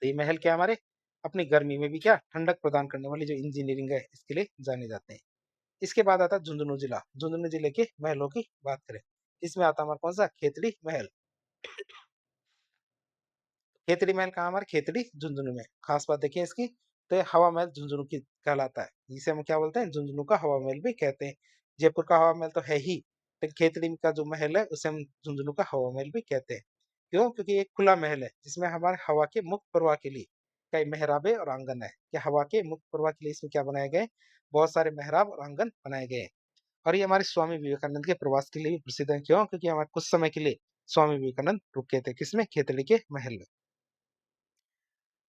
तो ये महल क्या हमारे अपनी गर्मी में भी क्या ठंडक प्रदान करने वाली जो इंजीनियरिंग है, इसके लिए जाने जाते हैं। इसके बाद आता है झुंझुनू जिला। झुंझुनू जिले के महलों की बात करें, इसमें आता है हमारा कौन सा? खेतड़ी महल। खेतड़ी महल कहाँ? हमारे खेतड़ी झुंझुनू में। खास बात देखिए इसकी, तो ये हवा महल झुंझुनू की कहलाता है, जिसे हम क्या बोलते हैं? झुंझुनू का हवा महल भी कहते हैं। जयपुर का हवा महल तो है ही, लेकिन खेतड़ी का जो महल है उसे हम झुंझुनू का हवा महल भी कहते हैं। क्यों? क्योंकि ये एक खुला महल है, जिसमें हमारे हवा के मुक्त प्रवाह के लिए कई मेहराबे और आंगन है। कि हवा के मुक्त प्रवाह के लिए इसमें क्या बनाए गए? बहुत सारे मेहराब और आंगन बनाए गए हैं। और ये हमारे स्वामी विवेकानंद के प्रवास के लिए भी प्रसिद्ध है। क्यों? क्योंकि हमारे कुछ समय के लिए स्वामी विवेकानंद रुके थे किसमें? खेतड़ी के महल में।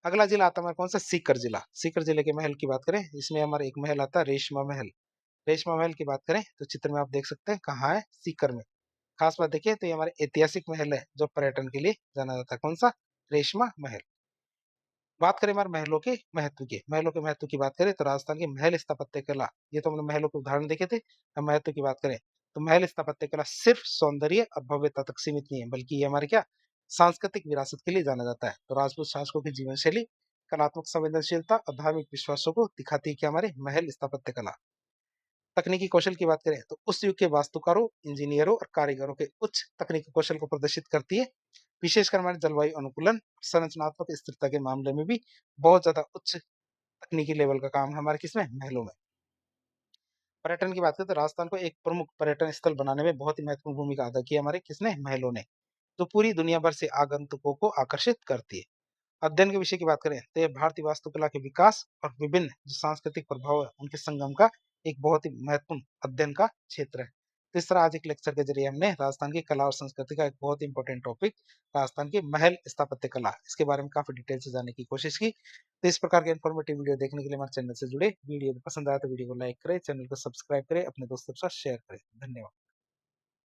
अगला जिला आता है हमारा कौन सा? सीकर जिला। सीकर जिले के महल की बात करें, इसमें हमारा एक महल आता है रेशमा महल। रेशमा महल की बात करें तो चित्र में आप देख सकते हैं कहाँ है? सीकर में। खास बात देखिए तो ये हमारे ऐतिहासिक महल है, जो पर्यटन के लिए जाना जाता है। कौन सा? रेशमा महल। बात करें हमारे महलों के महत्व की, महलों के महत्व की बात करें तो राजस्थान की महल स्थापत्य कला, ये तो हमने महलों के उदाहरण देखे थे। अब महत्व की बात करें तो महल स्थापत्य कला सिर्फ सौंदर्य और भव्यता तक सीमित नहीं है, बल्कि ये हमारे क्या सांस्कृतिक विरासत के लिए जाना जाता है। तो राजपूत शासकों की जीवन शैली, कलात्मक संवेदनशीलता और धार्मिक विश्वासों को दिखाती है कि हमारे महल स्थापत्य कला। तकनीकी कौशल की बात करें तो उस युग के वास्तुकारों, इंजीनियरों और कारीगरों के उच्च तकनीकी कौशल को प्रदर्शित करती है। विशेषकर हमारे जलवायु अनुकूलन, संरचनात्मक स्थिरता के मामले में भी बहुत ज्यादा उच्च तकनीकी लेवल का काम है हमारे किसमें? महलों में। पर्यटन की बात करें तो राजस्थान को एक प्रमुख पर्यटन स्थल बनाने में बहुत ही महत्वपूर्ण भूमिका अदा की है हमारे किसने? महलों ने। जो पूरी दुनिया भर से आगंतुकों को आकर्षित करती है। अध्ययन के विषय की बात करें तो ये भारतीय वास्तुकला के विकास और विभिन्न जो सांस्कृतिक प्रभाव है उनके संगम का एक बहुत ही महत्वपूर्ण अध्ययन का क्षेत्र है। तो इस तरह आज एक लेक्चर के जरिए हमने राजस्थान की कला और संस्कृति का एक बहुत ही इंपॉर्टेंट टॉपिक, राजस्थान की महल स्थापत्य कला, इसके बारे में काफी डिटेल से जानने की कोशिश की। तो इस प्रकार के इन्फॉर्मेटिव वीडियो देखने के लिए हमारे चैनल से जुड़े। वीडियो पसंद आया तो वीडियो को लाइक करें, चैनल को सब्सक्राइब करें, अपने दोस्तों के साथ शेयर करें। धन्यवाद।